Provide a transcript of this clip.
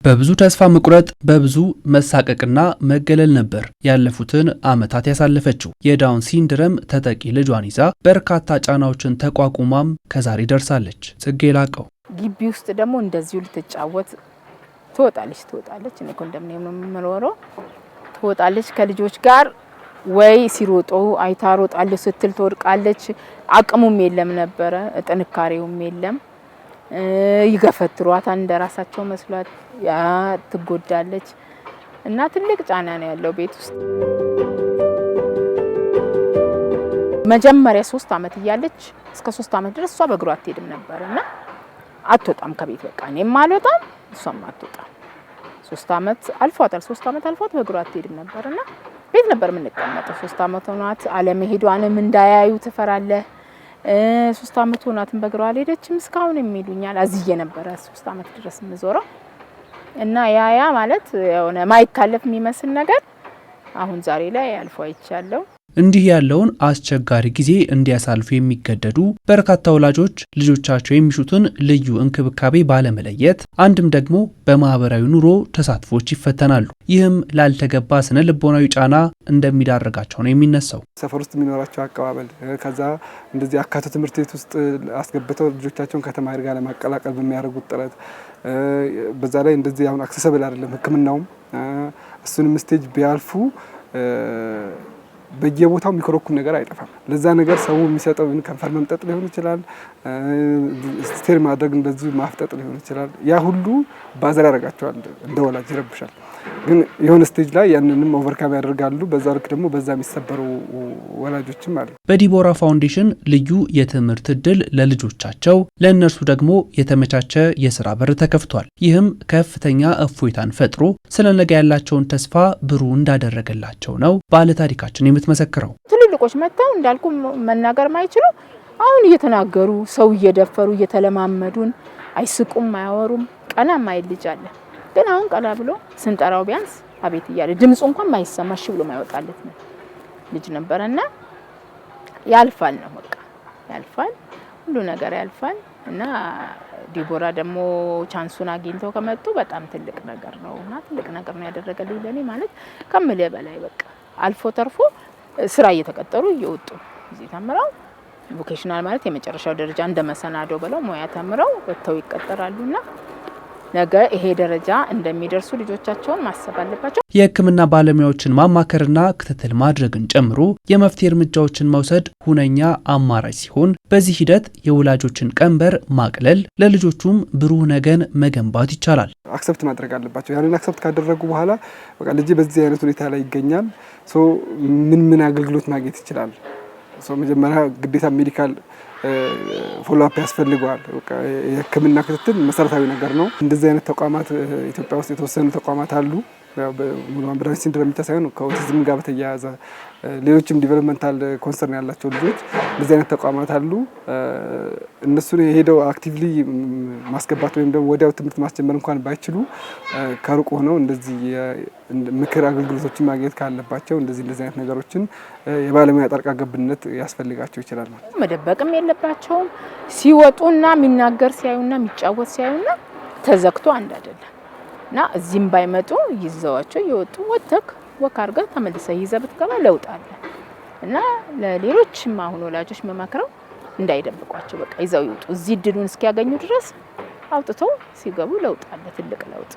በብዙ ተስፋ መቁረጥ በብዙ መሳቀቅና መገለል ነበር ያለፉትን ዓመታት ያሳለፈችው። የዳውን ሲንድረም ተጠቂ ልጇን ይዛ በርካታ ጫናዎችን ተቋቁማም ከዛሬ ደርሳለች። ጽጌ ላቀው ግቢ ውስጥ ደግሞ እንደዚሁ ልትጫወት ትወጣለች። እኔ ኮንዶሚኒየም ነው የምኖረው። ትወጣለች ከልጆች ጋር ወይ ሲሮጡ አይታ ሮጣለች ስትል ትወድቃለች። አቅሙም የለም ነበረ፣ ጥንካሬውም የለም። ይገፈትሯታል እንደራሳቸው መስሏት ያ ትጎዳለች እና ትልቅ ጫና ነው ያለው ቤት ውስጥ። መጀመሪያ 3 አመት እያለች እስከ 3 አመት ድረስ እሷ በእግሯ አትሄድም ነበርና አትወጣም ከቤት በቃ እኔም አልወጣም እሷም አትወጣም። 3 አመት አልፏታል። 3 አመት አልፏት በእግሯ አትሄድም ነበርና ቤት ነበር የምንቀመጠው። 3 አመት ሆኗት አለመሄዷንም እንዳያዩ ትፈራለህ። 3 አመት ሆኗትን በእግሯ አልሄደችም እስካሁን የሚሉኛል። አዝዬ ነበር 3 አመት ድረስ የምዞረው እና ያ ማለት የሆነ ማይታለፍ የሚመስል ነገር አሁን ዛሬ ላይ አልፎ አይቻለው። እንዲህ ያለውን አስቸጋሪ ጊዜ እንዲያሳልፉ የሚገደዱ በርካታ ወላጆች ልጆቻቸው የሚሹትን ልዩ እንክብካቤ ባለመለየት አንድም ደግሞ በማህበራዊ ኑሮ ተሳትፎች ይፈተናሉ። ይህም ላልተገባ ስነ ልቦናዊ ጫና እንደሚዳረጋቸው ነው የሚነሳው። ሰፈር ውስጥ የሚኖራቸው አቀባበል ከዛ እንደዚህ አካቶ ትምህርት ቤት ውስጥ አስገብተው ልጆቻቸውን ከተማሪ ጋር ለማቀላቀል በሚያደርጉት ጥረት በዛ ላይ እንደዚህ አሁን አክሰሰብል አይደለም ሕክምናውም እሱንም ስቴጅ ቢያልፉ በየቦታው የሚኮረኩን ነገር አይጠፋም። ለዛ ነገር ሰው የሚሰጠው ከንፈር መምጠጥ ሊሆን ይችላል፣ ስቴር ማድረግ እንደዚህ ማፍጠጥ ሊሆን ይችላል። ያ ሁሉ ባዘር ያደርጋቸዋል፣ እንደ ወላጅ ይረብሻል። ግን የሆነ ስቴጅ ላይ ያንንም ኦቨርካም ያደርጋሉ። በዛ ልክ ደግሞ በዛ የሚሰበሩ ወላጆችም አሉ። በዲቦራ ፋውንዴሽን ልዩ የትምህርት እድል ለልጆቻቸው ለእነርሱ ደግሞ የተመቻቸ የስራ በር ተከፍቷል። ይህም ከፍተኛ እፎይታን ፈጥሮ ስለ ነገ ያላቸውን ተስፋ ብሩህ እንዳደረገላቸው ነው ባለታሪካችን የምትመሰክረው። ትልልቆች መጥተው እንዳልኩ መናገር ማይችሉ አሁን እየተናገሩ ሰው እየደፈሩ እየተለማመዱን አይስቁም፣ አያወሩም። ቀና ማይል ልጅ አለ ግን አሁን ቀላ ብሎ ስንጠራው ቢያንስ አቤት እያለ ድምጹ እንኳን ማይሰማሽ ብሎ ማይወጣለት ነው ልጅ ነበርና ያልፋል ነው በቃ ያልፋል፣ ሁሉ ነገር ያልፋል። እና ዲቦራ ደግሞ ቻንሱን አግኝተው ከመጡ በጣም ትልቅ ነገር ነውና ትልቅ ነገር ነው ያደረገልኝ ለኔ ማለት ከምልህ በላይ በቃ አልፎ ተርፎ ስራ እየተቀጠሩ እየወጡ እዚህ ተምረው ቮኬሽናል ማለት የመጨረሻው ደረጃ እንደመሰናዶ ብለው ሙያ ተምረው ወጥተው ይቀጠራሉና ነገ ይሄ ደረጃ እንደሚደርሱ ልጆቻቸውን ማሰብ አለባቸው። የሕክምና ባለሙያዎችን ማማከርና ክትትል ማድረግን ጨምሮ የመፍትሄ እርምጃዎችን መውሰድ ሁነኛ አማራጭ ሲሆን በዚህ ሂደት የወላጆችን ቀንበር ማቅለል ለልጆቹም ብሩህ ነገን መገንባት ይቻላል። አክሰፕት ማድረግ አለባቸው። ያንን አክሰፕት ካደረጉ በኋላ በቃ ልጅ በዚህ አይነት ሁኔታ ላይ ይገኛል፣ ሶ ምን አገልግሎት ማግኘት ይችላል? ሶ መጀመሪያ ግዴታ ሜዲካል ፎሎ አፕ ያስፈልገዋል። የሕክምና ክትትል መሰረታዊ ነገር ነው። እንደዚህ አይነት ተቋማት ኢትዮጵያ ውስጥ የተወሰኑ ተቋማት አሉ። ዳውን ሲንድሮም ብቻ ሳይሆን ከኦቲዝም ጋር በተያያዘ ሌሎችም ዲቨሎፕመንታል ኮንሰርን ያላቸው ልጆች እንደዚህ አይነት ተቋማት አሉ። እነሱን ሄደው አክቲቭሊ ማስገባት ወይም ደግሞ ወዲያው ትምህርት ማስጀመር እንኳን ባይችሉ ከሩቅ ሆነው እንደዚህ ምክር አገልግሎቶችን ማግኘት ካለባቸው እንደዚህ አይነት ነገሮችን የባለሙያ ጣልቃ ገብነት ያስፈልጋቸው ይችላል ማለት ነው። መደበቅም የለባቸውም። ሲወጡና የሚናገር ሲያዩና የሚጫወት ሲያዩና ተዘግቶ አንድ አይደለም እና እዚህም ባይመጡ ይዘዋቸው ይወጡ ወተክ ወካርጋ ተመልሰ ይዘህ ብትገባ ለውጥ አለ እና ለሌሎችም አሁን ወላጆች መማከረው እንዳይደብቋቸው በቃ ይዘው ይወጡ። እዚህ ድሉን እስኪያገኙ ድረስ አውጥተው ሲገቡ ለውጥ አለ፣ ትልቅ ለውጥ።